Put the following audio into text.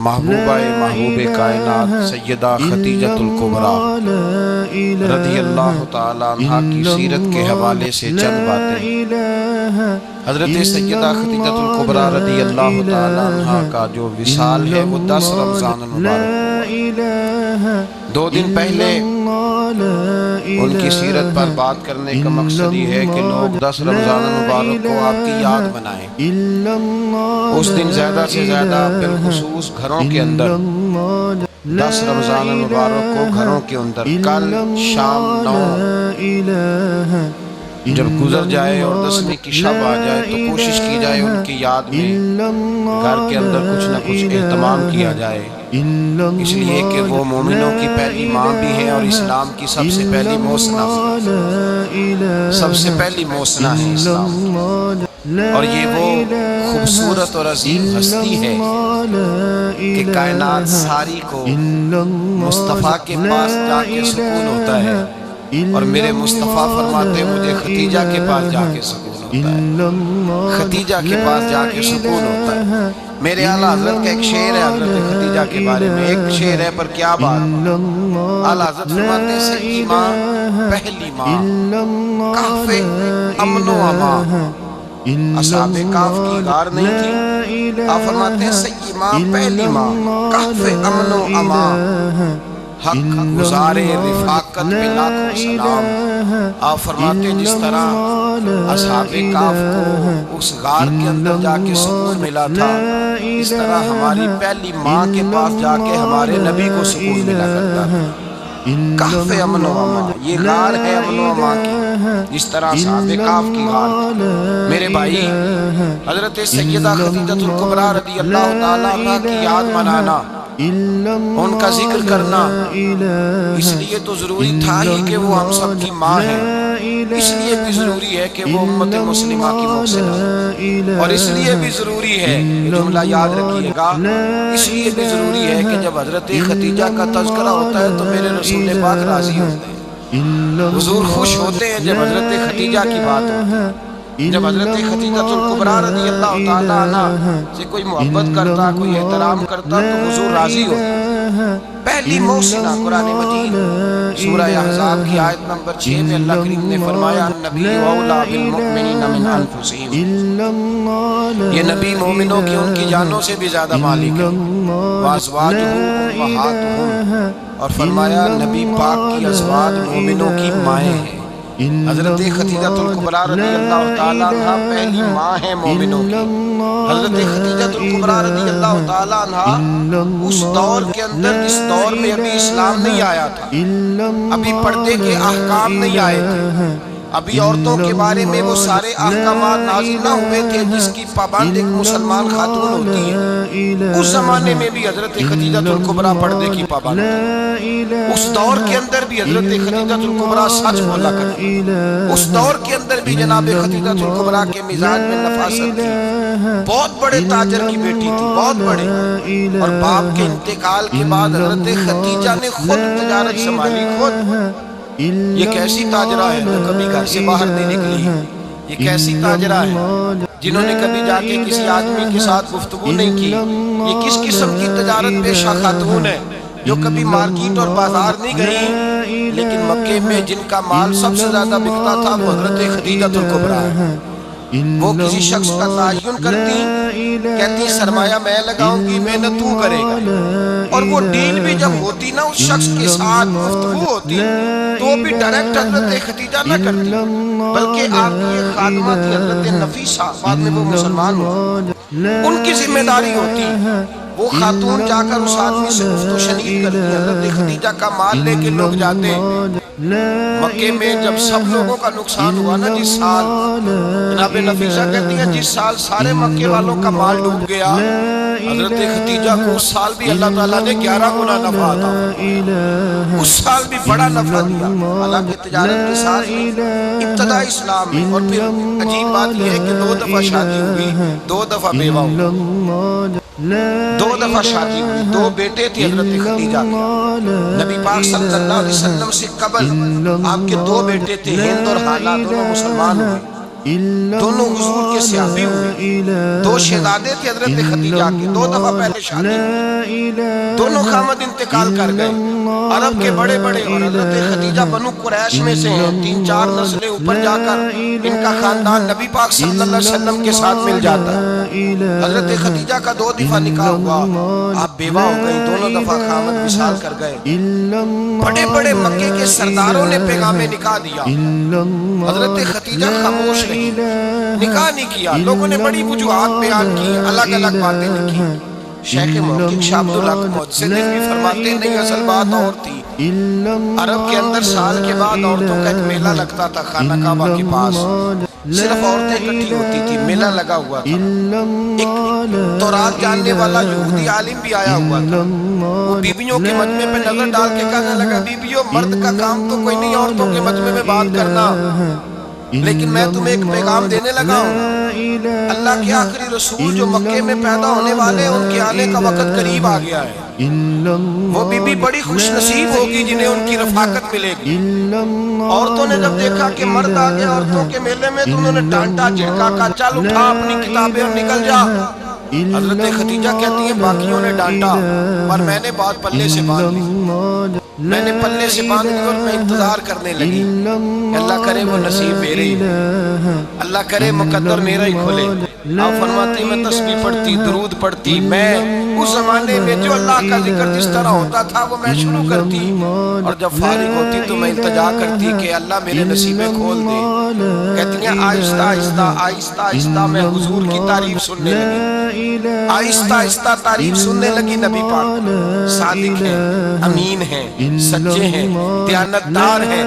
محبوبہ محبوب کائنات سیدہ خدیجۃ الکبریٰ رضی اللہ تعالیٰ عنہ کی سیرت کے حوالے سے چند باتیں۔ حضرت سیدہ خدیجۃ الکبریٰ رضی اللہ تعالیٰ عنہ کا جو وصال ہے وہ 10 رمضان المبارک، 2 دن پہلے ان کی سیرت پر بات کرنے کا مقصد یہ ہے کہ لوگ 10 رمضان المبارک کو آپ کی یاد منائیں۔ اس دن زیادہ سے زیادہ بالخصوص گھروں کے اندر 10 رمضان المبارک کو گھروں کے اندر کل شام 9 جب گزر جائے اور 10ویں کی شب آ جائے تو کوشش کی جائے ان کی یاد میں گھر کے اندر کچھ نہ کچھ اہتمام کیا جائے، اس لیے کہ وہ مومنوں کی پہلی ماں بھی ہیں اور اسلام کی سب سے پہلی موسنا ہے اسلام، اور یہ وہ خوبصورت اور عظیم ہستی ہے کہ کائنات ساری کو مصطفیٰ کے پاس جا کے سکون ہوتا ہے، اور میرے مصطفیٰ فرماتے مجھے ختیجہ کے پاس جا کے سکون ہوتا ہے، ختیجہ کے پاس جا کے سکون ہوتا ہے۔ میرے اعلیٰ حضرت کا ایک شعر ہے حضرت ختیجہ کے بارے میں، ایک شعر ہے پر کیا بات، اعلیٰ حضرت فرماتے ہیں سیدی ماں پہلی ماں کہف امن و امان، اصحاب کہف کی غار نہیں تھی، آپ فرماتے ہیں سیدی ماں پہلی ماں کہف امن و امان، حق گزارے رفاقت پہ لاکھوں سلام۔ آپ فرماتے جس طرح اصحاب کہف کو اس غار کے اندر جا کے سکون ملا تھا، اس طرح ہماری پہلی ماں کے پاس جا کے ہمارے نبی کو سکون ملا کرتا ہے۔ کہف امن و امان، یہ غار ہے امن و امان کی، جس طرح اصحاب کہف کی غار تھی۔ میرے بھائی، حضرت سیدہ خدیجۃ الکبریٰ رضی اللہ تعالیٰ عنہ کی یاد منانا، ان کا ذکر کرنا اس لیے تو ضروری تھا ہی کہ وہ ہم سب کی ماں ہے، اس لیے بھی ضروری ہے کہ وہ امت مسلمہ کی محسنہ، اور اس لیے بھی ضروری ہے، یہ جملہ یاد رکھیے گا، اس لیے بھی ضروری ہے کہ جب حضرت ختیجہ کا تذکرہ ہوتا ہے تو میرے رسول پاک راضی ہوتے ہیں، حضور خوش ہوتے ہیں جب حضرت ختیجہ کی بات ہوتی ہے۔ جب حضرت خدیجۃ الکبریٰ رضی اللہ تعالیٰ عنہ سے کوئی محبت کرتا، کوئی احترام کرتا تو حضور راضی ہوتا۔ پہلی محسنہ قرآن مجید سورہ احزاب کی آیت نمبر 6 میں اللہ کریم نے فرمایا النبی اولیٰ بالمؤمنین من انفسہم، یہ نبی مومنوں کی ان کی جانوں سے بھی زیادہ مالک ہے، وازواجہ امہاتہم، اور فرمایا نبی پاک کی ازواج مومنوں کی مائیں ہیں۔ حضرت خدیجۃ الکبریٰ رضی اللہ تعالیٰ عنہ پہلی ماں ہے مومنوں کی۔ حضرت خدیجۃ الکبریٰ رضی اللہ تعالیٰ عنہ اس دور کے اندر جس دور میں ابھی اسلام نہیں آیا تھا، ابھی پردے کے احکام نہیں آئے تھے، ابھی عورتوں کے بارے میں وہ سارے احکامات نازل نہ ہوئے تھے جس کی پابند ایک مسلمان خاتون ہوتی ہے، اس زمانے میں بھی حضرت خدیجۃ الکبریٰ پردے کی پابند تھی، اس دور کے اندر بھی حضرت خدیجۃ الکبریٰ سچ بولا کرتی، اس دور کے اندر بھی جناب خدیجۃ الکبریٰ کے مزاج میں نفاست تھی، بہت بڑے تاجر کی بیٹی تھی، بہت بڑے، اور باپ کے انتقال کے بعد حضرت خدیجہ نے خود تجارت سنبھالی، خود۔ یہ کیسی تاجرہ ہے جو کبھی گھر سے باہر نہیں نکلی، یہ کیسی تاجرہ ہے جنہوں نے کبھی جا کے کسی آدمی کے ساتھ گفتگو نہیں کی، یہ کس قسم کی تجارت پیشہ خاتون ہے جو کبھی مارکیٹ اور بازار نہیں گئی، لیکن مکے میں جن کا مال سب سے زیادہ بکتا تھا وہ حضرت خدیجۃ الکبریٰ ہے۔ وہ کسی شخص کا تعین کرتی، کہتی سرمایہ میں لگاؤں گی، محنت تو کرے گا، اور وہ ڈیل بھی جب ہوتی نا اس شخص کے ساتھ گفتگو ہوتی تو وہ بھی ڈائریکٹ حضرت خدیجہ نہ کرتی، بلکہ آپ کی ایک خادمہ تھی حضرت نفیسہ، بعد میں وہ مسلمان ہوتی، ان کی ذمہ داری ہوتی، وہ خاتون جا کر اس آدمی سے گفت و شنید کرتی۔ حضرت خدیجہ کا مال لے کے لوگ جاتے مکے میں، جب سب لوگوں کا نقصان ہوا نا جس سال، جناب نفیسہ کہتی ہے جس سال سارے مکے والوں کا مال ڈوب گیا، حضرت خدیجہ کو اس سال بھی اللہ تعالیٰ نے 11 گنا نفع عطا، اس سال بھی بڑا نفع دیا۔ حالانکہ تجارت کے ساتھ ابتدا اسلام میں، اور پھر عجیب بات یہ ہے کہ 2 دفعہ شادی ہوئی، 2 دفعہ بیوہ ہوئی، 2 دفعہ شادی ہوئی، 2 بیٹے تھے حضرت خدیجہ کے، نبی پاک صلی اللہ علیہ وسلم سے قبل آپ کے 2 بیٹے تھے، ہند اور حالہ، دونوں مسلمان ہوئے، دونوں حضور کے صحابی ہوئے، دو شہزادے تھے حضرت خدیجہ کے، 2 دفعہ پہلے شادی ہوئی، دونوں خامد انتقال کر گئے، عرب کے بڑے بڑے، اور حضرت خدیجہ بنو قریش میں سے ہیں، 3-4 نسلیں اوپر جا کر ان کا خاندان نبی پاک صلی اللہ علیہ وسلم کے ساتھ مل جاتا ہے۔ حضرت خدیجہ کا 2 دفعہ نکاح ہوا، آپ بیوہ ہو گئی، دونوں دفعہ خامد وصال کر گئے۔ بڑے بڑے مکے کے سرداروں نے پیغام نکاح دیا، حضرت خدیجہ خاموش رہی، نکاح نہیں کیا۔ لوگوں نے بڑی وجوہات بیان کی، الگ الگ باتیں لکھی۔ شیخ محقق شاہ عبدالحق محدث بھی فرماتے نہیں، اصل بات اور تھی۔ عرب کے اندر سال کے بعد عورتوں کا ایک میلہ لگتا تھا خانہ کعبہ کے پاس، صرف عورتیں اکٹھی ہوتی تھی، میلہ لگا ہوا تھا۔ ایک تورات جاننے والا یہودی عالم بھی آیا ہوا تھا، وہ بیویوں کے مجمع پہ نظر ڈال کے کہنے لگا، بیویوں مرد کا کام تو کوئی نہیں عورتوں کے مجمع میں بات کرنا، لیکن میں تمہیں ایک پیغام دینے لگا ہوں۔ اللہ کے آخری رسول جو مکے میں پیدا ہونے والے ہیں، ان کے آنے کا وقت قریب آ گیا ہے۔ وہ بی بی بڑی خوش نصیب ہوگی جنہیں ان کی رفاقت ملے گی۔ عورتوں نے جب دیکھا کہ مرد آ گیا عورتوں کے میلے میں، تو انہوں نے ڈانٹا، جھڑکا، کہا چل اٹھا اپنی کتابیں اور نکل جا۔ حضرت خدیجہ کہتی ہیں باقیوں نے ڈانٹا، پر میں نے بات پلے سے باندھ لی، میں نے پلے سے باندھ لی اور میں انتظار کرنے لگی۔ اللہ کرے وہ نصیب میرے ہی، اللہ کرے مقدر میرا ہی کھلے۔ آپ فرماتی میں تسبیح پڑھتی، درود پڑھتی، میں اس زمانے میں جو اللہ کا ذکر جس طرح ہوتا تھا وہ میں شروع کرتی، اور جب فارغ ہوتی تو میں التجا کرتی کہ اللہ میرے نصیبیں کھول دے۔ کہتی ہیں آہستہ آہستہ آہستہ آہستہ میں حضور کی تعریف سننے لگی، آہستہ آہستہ تعریف سننے لگی۔ نبی پاک صادق ہیں، امین ہیں، سچے ہیں، دیانتدار ہیں۔